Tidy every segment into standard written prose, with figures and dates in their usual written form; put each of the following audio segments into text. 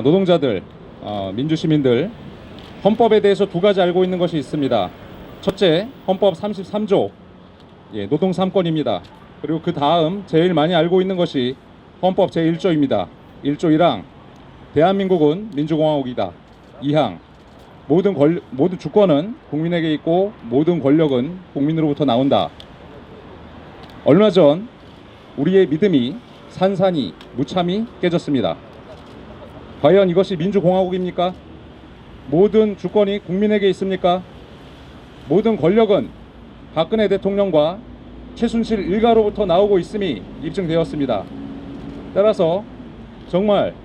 노동자들, 민주시민들, 헌법에 대해서 두 가지 알고 있는 것이 있습니다. 첫째, 헌법 33조 노동 3권입니다. 그리고 그 다음 제일 많이 알고 있는 것이 헌법 제1조입니다. 1조 1항, 대한민국은 민주공화국이다. 2항, 모든 주권은 국민에게 있고 모든 권력은 국민으로부터 나온다. 얼마 전 우리의 믿음이 산산이 무참히 깨졌습니다. 과연 이것이 민주공화국입니까? 모든 주권이 국민에게 있습니까? 모든 권력은 박근혜 대통령과 최순실 일가로부터 나오고 있음이 입증되었습니다. 따라서 정말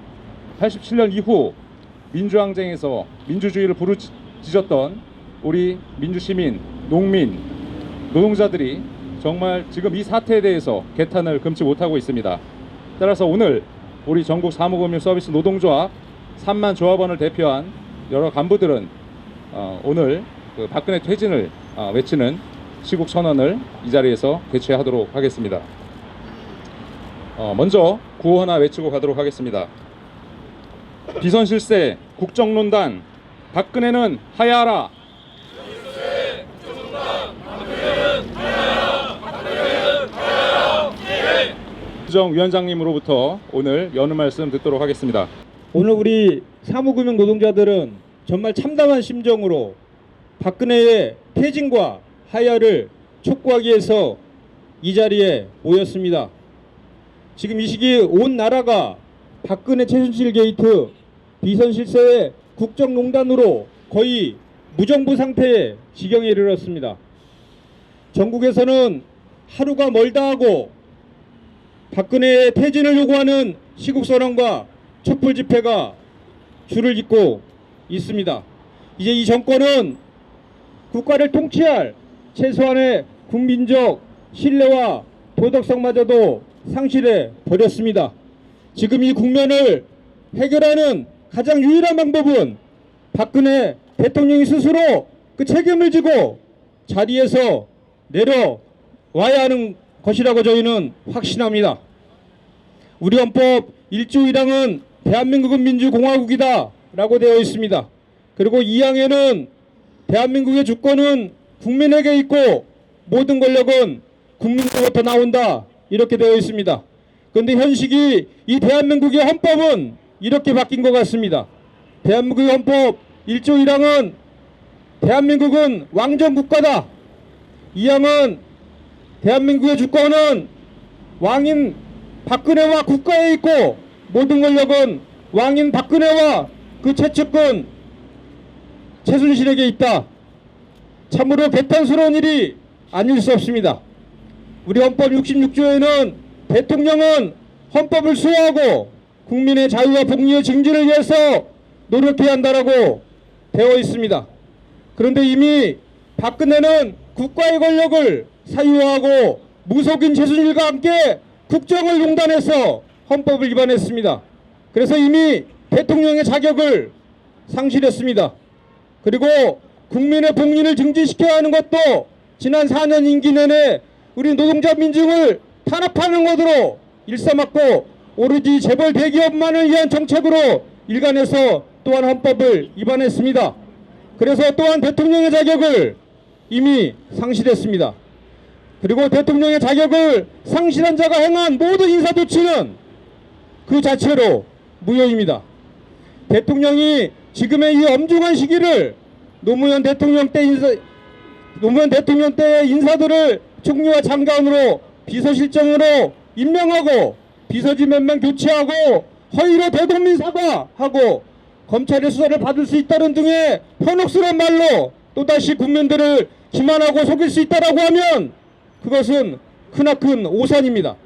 87년 이후 민주항쟁에서 민주주의를 부르짖었던 우리 민주시민, 농민, 노동자들이 정말 지금 이 사태에 대해서 개탄을 금치 못하고 있습니다. 따라서 오늘 우리 전국 사무금융서비스 노동조합 3만 조합원을 대표한 여러 간부들은 오늘 그 박근혜 퇴진을 외치는 시국 선언을 이 자리에서 개최하도록 하겠습니다. 먼저 구호 하나 외치고 가도록 하겠습니다. 비선실세 국정농단 박근혜는 하야하라. 위원장님으로부터 오늘 여는 말씀 듣도록 하겠습니다. 오늘 우리 사무금융 노동자들은 정말 참담한 심정으로 박근혜의 퇴진과 하야를 촉구하기 위해서 이 자리에 모였습니다. 지금 이 시기 온 나라가 박근혜 최순실 게이트 비선실세의 국정농단으로 거의 무정부 상태의 지경에 이르렀습니다. 전국에서는 하루가 멀다 하고 박근혜의 퇴진을 요구하는 시국선언과 촛불 집회가 줄을 잇고 있습니다. 이제 이 정권은 국가를 통치할 최소한의 국민적 신뢰와 도덕성마저도 상실해 버렸습니다. 지금 이 국면을 해결하는 가장 유일한 방법은 박근혜 대통령이 스스로 그 책임을 지고 자리에서 내려와야 하는 것이라고 저희는 확신합니다. 우리 헌법 1조 1항은 대한민국은 민주공화국이다 라고 되어 있습니다. 그리고 2항에는 대한민국의 주권은 국민에게 있고 모든 권력은 국민으로부터 나온다 이렇게 되어 있습니다. 그런데 현실이 이 대한민국의 헌법은 이렇게 바뀐 것 같습니다. 대한민국의 헌법 1조 1항은 대한민국은 왕정국가다. 2항은 대한민국의 주권은 왕인 박근혜와 국가에 있고 모든 권력은 왕인 박근혜와 그 최측근 최순실에게 있다. 참으로 개탄스러운 일이 아닐 수 없습니다. 우리 헌법 66조에는 대통령은 헌법을 수호하고 국민의 자유와 복리의 증진을 위해서 노력해야 한다라고 되어 있습니다. 그런데 이미 박근혜는 국가의 권력을 사유화하고 무속인 최순실과 함께 국정을 용단해서 헌법을 위반했습니다. 그래서 이미 대통령의 자격을 상실했습니다. 그리고 국민의 복리를 증진시켜야 하는 것도 지난 4년 임기 내내 우리 노동자 민중을 탄압하는 것으로 일삼았고 오로지 재벌 대기업만을 위한 정책으로 일관해서 또한 헌법을 위반했습니다. 그래서 또한 대통령의 자격을 이미 상실했습니다. 그리고 대통령의 자격을 상실한 자가 행한 모든 인사조치는 그 자체로 무효입니다. 대통령이 지금의 이 엄중한 시기를 노무현 대통령 때의 인사들을 총리와 장관으로 비서실장으로 임명하고 비서진 몇 명 교체하고 허위로 대국민 사과하고 검찰의 수사를 받을 수 있다는 등의 현혹스러운 말로 또다시 국민들을 기만하고 속일 수 있다라고 하면 그것은 크나큰 오산입니다.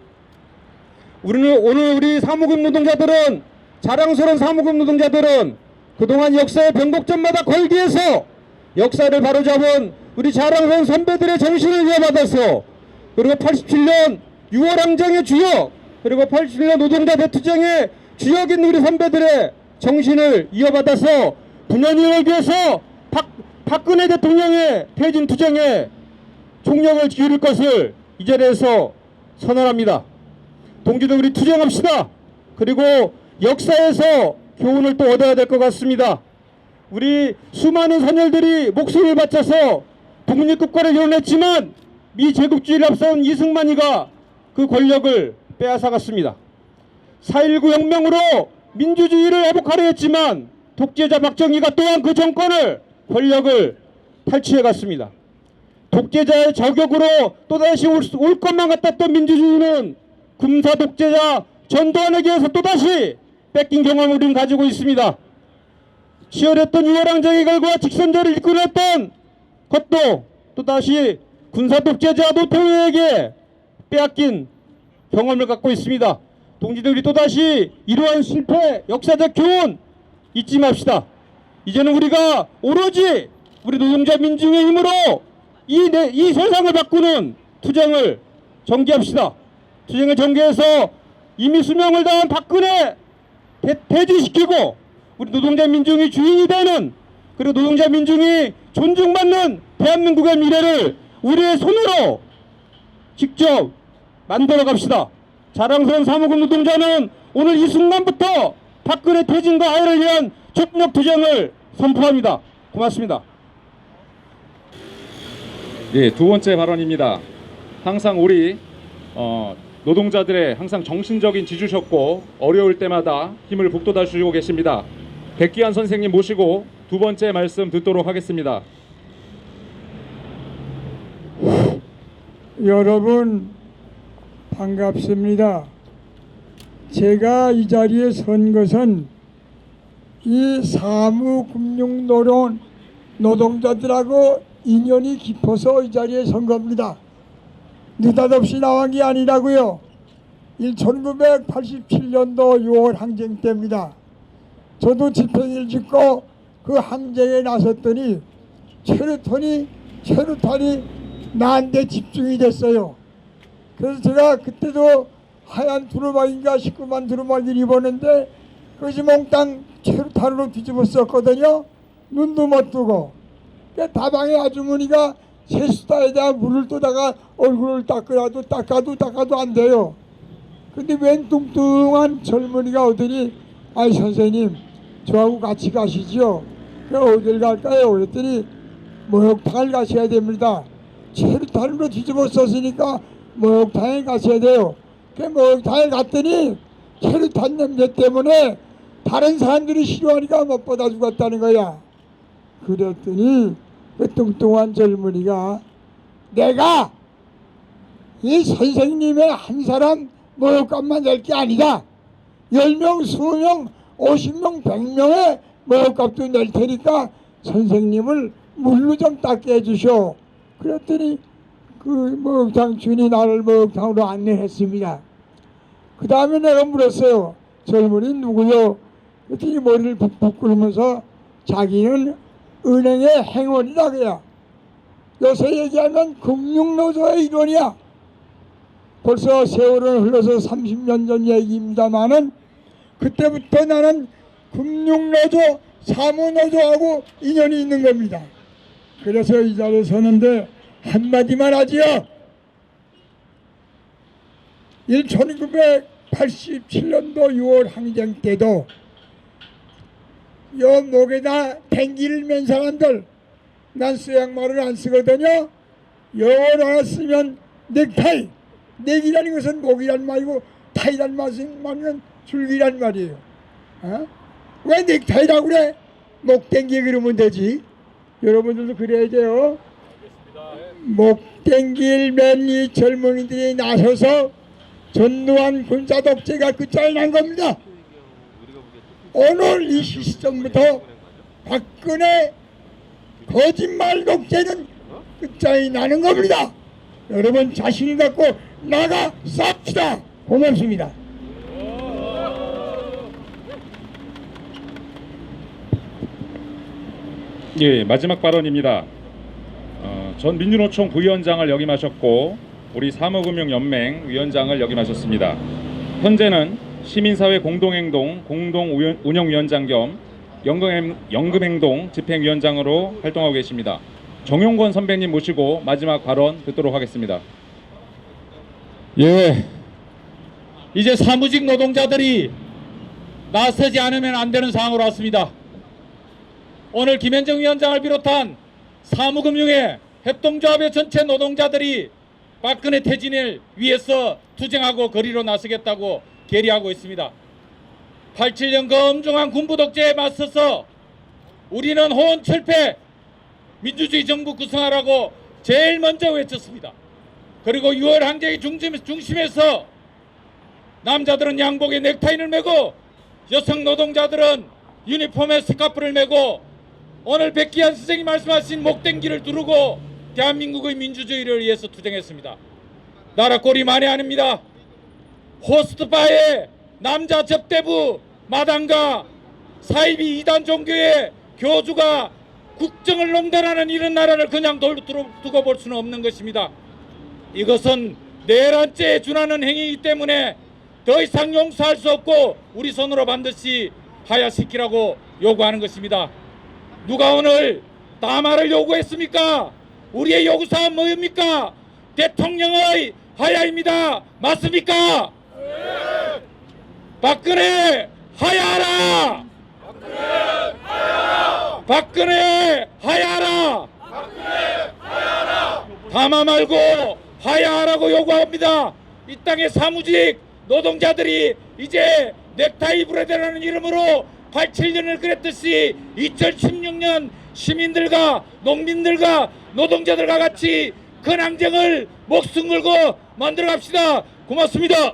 오늘 우리 사무금 노동자들은 자랑스러운 사무금 노동자들은 그동안 역사의 변곡점마다 걸기해서 역사를 바로잡은 우리 자랑스러운 선배들의 정신을 이어받아서 그리고 87년 6월 항쟁의 주역 그리고 87년 노동자 대투쟁의 주역인 우리 선배들의 정신을 이어받아서 분연을 위해서 박근혜 대통령의 퇴진 투쟁에 총력을 기울일 것을 이 자리에서 선언합니다. 동지들 우리 투쟁합시다. 그리고 역사에서 교훈을 또 얻어야 될 것 같습니다. 우리 수많은 선열들이 목숨을 바쳐서 독립국가를 이뤄냈지만 미제국주의를 앞세운 이승만이가 그 권력을 빼앗아갔습니다. 4.19 혁명으로 민주주의를 회복하려 했지만 독재자 박정희가 또한 그 정권을 권력을 탈취해갔습니다. 독재자의 저격으로 또다시 올 것만 같았던 민주주의는 군사 독재자 전두환에게서 또다시 뺏긴 경험을 우리는 가지고 있습니다. 치열했던 6월 항쟁의 결과 직선제를 이끌어냈던 것도 또다시 군사 독재자 노태우에게 빼앗긴 경험을 갖고 있습니다. 동지들이 또다시 이러한 실패, 역사적 교훈 잊지 맙시다. 이제는 우리가 오로지 우리 노동자 민중의 힘으로 이 세상을 바꾸는 투쟁을 전개합시다. 투쟁을 전개해서 이미 수명을 다한 박근혜 퇴진시키고 우리 노동자 민중이 주인이 되는, 그리고 노동자 민중이 존중받는 대한민국의 미래를 우리의 손으로 직접 만들어 갑시다. 자랑스러운 사무국 노동자는 오늘 이 순간부터 박근혜 퇴진과 하해를 위한 적극 투쟁을 선포합니다. 고맙습니다. 예, 두 번째 발언입니다. 항상 우리 노동자들의 항상 정신적인 지주셨고 어려울 때마다 힘을 북돋아 주시고 계십니다. 백기환 선생님 모시고 두 번째 말씀 듣도록 하겠습니다. 여러분 반갑습니다. 제가 이 자리에 선 것은 이 사무금융노동 노동자들하고 인연이 깊어서 이 자리에 선 겁니다. 느닷없이 나온 게 아니라고요. 1987년도 6월 항쟁 때입니다. 저도 집행일 짓고 그 항쟁에 나섰더니 최루탄이 나한테 집중이 됐어요. 그래서 제가 그때도 하얀 두루마기인가 19만 두루마기를 입었는데 그것이 몽땅 최루탄으로 뒤집었었거든요. 눈도 못 뜨고. 그러니까 다방의 아주머니가 세수다에다 물을 떠다가 얼굴을 닦아도 안 돼요. 근데 웬 뚱뚱한 젊은이가 오더니 아이 선생님 저하고 같이 가시지요. 그 어딜 갈까요? 그랬더니 목욕탕을 가셔야 됩니다. 최루탄으로 뒤집어 썼으니까 목욕탕에 가셔야 돼요. 그 목욕탕에 갔더니 최루탄 냄새 때문에 다른 사람들이 싫어하니까 못 받아 죽었다는 거야. 그랬더니 그 뚱뚱한 젊은이가 내가 이 선생님의 한 사람 목욕값만 낼 게 아니다. 10명, 20명, 50명, 100명의 목욕값도 낼 테니까 선생님을 물로 좀 닦게 해주쇼. 그랬더니 그 목욕탕 주인이 나를 목욕탕으로 안내했습니다. 그 다음에 내가 물었어요. 젊은이 누구요? 그랬더니 머리를 푹푹 꿇으면서 자기는 은행의 행원이다 그야. 요새 얘기하면 금융노조의 일원이야. 벌써 세월은 흘러서 30년 전 얘기입니다마는 그때부터 나는 금융노조, 사무노조하고 인연이 있는 겁니다. 그래서 이 자리에 서는데 한마디만 하지요. 1987년도 6월 항쟁 때도 요 목에다 댕기를 맨 사람들, 난 수양말을 안 쓰거든요. 영어로 하나 쓰면 넥타이. 넥이라는 것은 목이란 말이고 타이란 말은 줄기란 말이에요. 왜 넥타이라고 그래? 목 댕기 그러면 되지. 여러분들도 그래야 돼요. 목 댕기를 맨 이 젊은이들이 나서서 전두환 군사 독재가 끝장이 난 겁니다. 오늘 이 시점부터 박근혜 거짓말 독재는 끝장이 나는 겁니다. 여러분 자신을 갖고 나가 쌉시다. 고맙습니다. 예, 마지막 발언입니다. 전 민주노총 부위원장을 역임하셨고 우리 사무금융연맹 위원장을 역임하셨습니다. 현재는 시민사회 공동행동 공동운영위원장 겸 연금행동 집행위원장으로 활동하고 계십니다. 정용권 선배님 모시고 마지막 발언 듣도록 하겠습니다. 예, 이제 사무직 노동자들이 나서지 않으면 안 되는 상황으로 왔습니다. 오늘 김현정 위원장을 비롯한 사무금융회 협동조합의 전체 노동자들이 박근혜 퇴진을 위해서 투쟁하고 거리로 나서겠다고 결의하고 있습니다. 87년 검증한 군부 독재에 맞서서 우리는 호언철폐 민주주의 정부 구성하라고 제일 먼저 외쳤습니다. 그리고 6월 항쟁의 중심에서 남자들은 양복에 넥타이를 메고 여성 노동자들은 유니폼에 스카프를 메고 오늘 백기환 선생이 말씀하신 목댕기를 두르고 대한민국의 민주주의를 위해서 투쟁했습니다. 나라 꼴이 만에 아닙니다. 호스트바에 남자 접대부 마당과 사이비 이단 종교의 교주가 국정을 농단하는 이런 나라를 그냥 두고 볼 수는 없는 것입니다. 이것은 내란죄에 준하는 행위이기 때문에 더 이상 용서할 수 없고 우리 손으로 반드시 하야시키라고 요구하는 것입니다. 누가 오늘 담화를 요구했습니까? 우리의 요구사항은 뭐입니까? 대통령의 하야입니다. 맞습니까? 네. 박근혜 하야하라! 박근혜 하야하라! 담화 말고 하야하라고 요구합니다. 이 땅의 사무직 노동자들이 이제 넥타이 브레드라는 이름으로 87년을 그랬듯이 2016년 시민들과 농민들과 노동자들과 같이 큰 항쟁을 목숨 걸고 만들어 갑시다. 고맙습니다.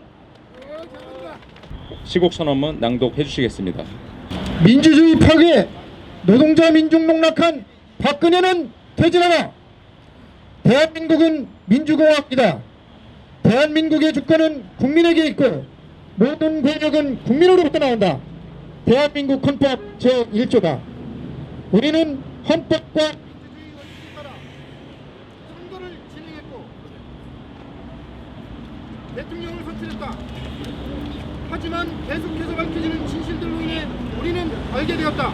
시국 선언문 낭독해 주시겠습니다. 민주주의 파괴, 노동자 민중 농락한 박근혜는 퇴진하라. 대한민국은 민주공화국이다. 대한민국의 주권은 국민에게 있고 모든 권력은 국민으로부터 나온다. 대한민국 헌법 제1조다. 우리는 헌법과 선거를 진행했고 대통령을 선출했다. 하지만 계속해서 밝혀지는 진실들로 인해 우리는 알게 되었다.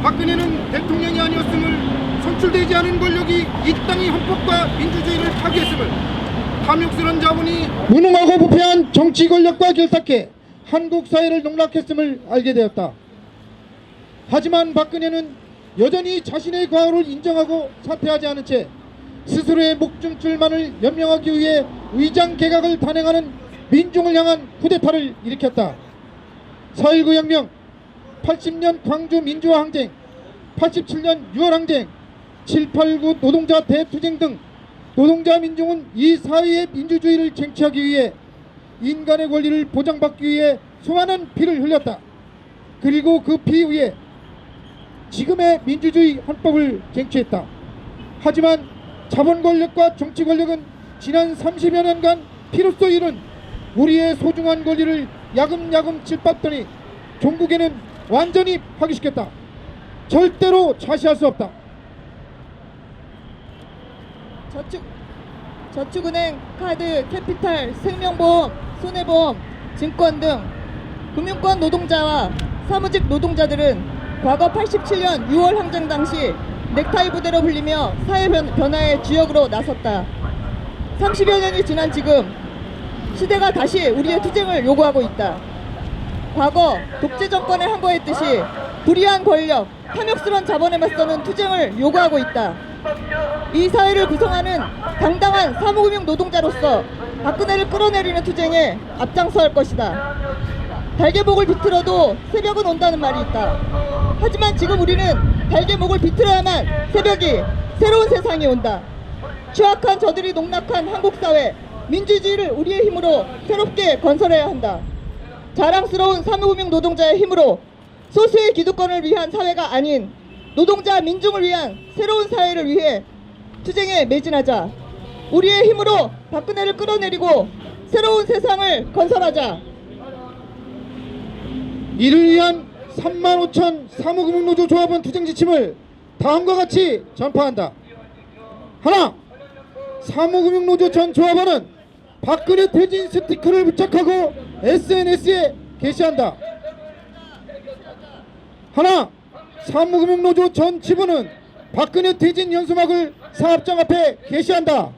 박근혜는 대통령이 아니었음을, 선출되지 않은 권력이 이 땅의 헌법과 민주주의를 파괴했음을, 탐욕스러운 자본이 무능하고 부패한 정치 권력과 결탁해 한국 사회를 농락했음을 알게 되었다. 하지만 박근혜는 여전히 자신의 과오를 인정하고 사퇴하지 않은 채 스스로의 목중줄만을 연명하기 위해 위장 개각을 단행하는 민중을 향한 쿠데타를 일으켰다. 4.19 혁명, 80년 광주 민주화 항쟁, 87년 6월 항쟁, 7.89 노동자 대투쟁 등 노동자 민중은 이 사회의 민주주의를 쟁취하기 위해 인간의 권리를 보장받기 위해 수많은 피를 흘렸다. 그리고 그 피 위에 지금의 민주주의 헌법을 쟁취했다. 하지만 자본 권력과 정치 권력은 지난 30여 년간 피로써 이룬 우리의 소중한 권리를 야금야금 짓밟더니 종국에는 완전히 파괴시켰다. 절대로 좌시할 수 없다. 저축은행, 카드, 캐피탈, 생명보험, 손해보험, 증권 등 금융권 노동자와 사무직 노동자들은 과거 87년 6월 항쟁 당시 넥타이 부대로 불리며 사회 변화의 주역으로 나섰다. 30여 년이 지난 지금 시대가 다시 우리의 투쟁을 요구하고 있다. 과거 독재 정권에 항거했듯이 불의한 권력, 탐욕스러운 자본에 맞서는 투쟁을 요구하고 있다. 이 사회를 구성하는 당당한 사무금융 노동자로서 박근혜를 끌어내리는 투쟁에 앞장서야 할 것이다. 달개목을 비틀어도 새벽은 온다는 말이 있다. 하지만 지금 우리는 달개목을 비틀어야만 새벽이, 새로운 세상이 온다. 취약한 저들이 농락한 한국사회, 민주주의를 우리의 힘으로 새롭게 건설해야 한다. 자랑스러운 사무금융 노동자의 힘으로 소수의 기득권을 위한 사회가 아닌 노동자 민중을 위한 새로운 사회를 위해 투쟁에 매진하자. 우리의 힘으로 박근혜를 끌어내리고 새로운 세상을 건설하자. 이를 위한 35,000 사무금융노조 조합원 투쟁 지침을 다음과 같이 전파한다. 하나, 사무금융노조 전 조합원은 박근혜 퇴진 스티커를 부착하고 SNS에 게시한다. 하나, 사무금융노조 전 지부는 박근혜 퇴진 연수막을 사업장 앞에 게시한다.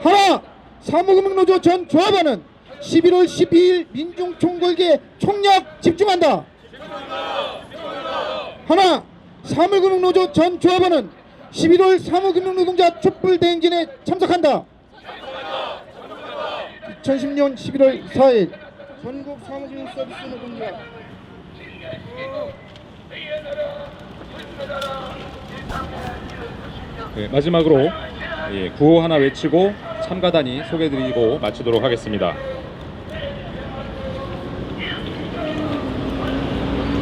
하나, 사무금융노조 전 조합원은 11월 12일 민중총궐기에 총력 집중한다. 하나, 사물금융노조 전 조합원은 11월 사무금융노동자 촛불대행진에 참석한다. 2010년 11월 4일 전국 사무금융서비스 노동자 네, 마지막으로 구호 하나 외치고 참가단이 소개드리고 마치도록 하겠습니다.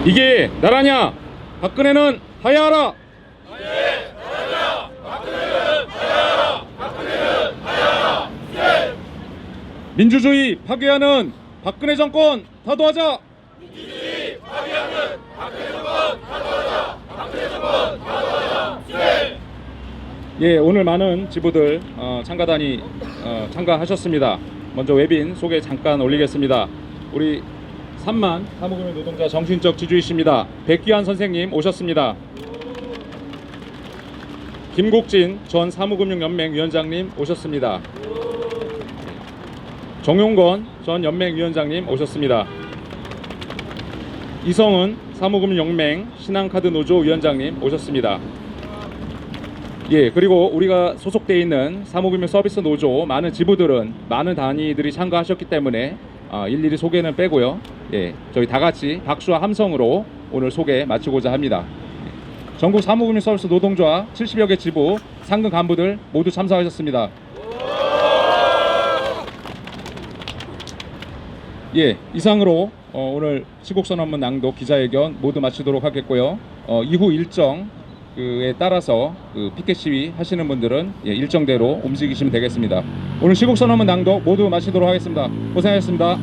이게 나라냐? 박근혜는 하야하라! 민주주의 파괴하는 박근혜 정권 타도하자! 예, 오늘 많은 지부들 참가단이 참가하셨습니다. 먼저 웹인 소개 잠깐 올리겠습니다. 우리 3만 사무금융 노동자 정신적 지주이십니다. 백기환 선생님 오셨습니다. 김국진 전 사무금융연맹 위원장님 오셨습니다. 정용건 전 연맹위원장님 오셨습니다. 이성은 사무금융연맹 신한카드노조 위원장님 오셨습니다. 예, 그리고 우리가 소속되어 있는 사무금융 서비스 노조 많은 지부들은 많은 단위들이 참가하셨기 때문에 일일이 소개는 빼고요. 예, 저희 다 같이 박수와 함성으로 오늘 소개 마치고자 합니다. 전국 사무금융 서비스 노동조합 70여 개 지부 상근 간부들 모두 참석하셨습니다. 예, 이상으로 오늘 시국선언문 낭독 기자회견 모두 마치도록 하겠고요. 이후 일정에 따라서 피켓 시위 하시는 분들은 일정대로 움직이시면 되겠습니다. 오늘 시국선언문 낭독 모두 마치도록 하겠습니다. 고생하셨습니다.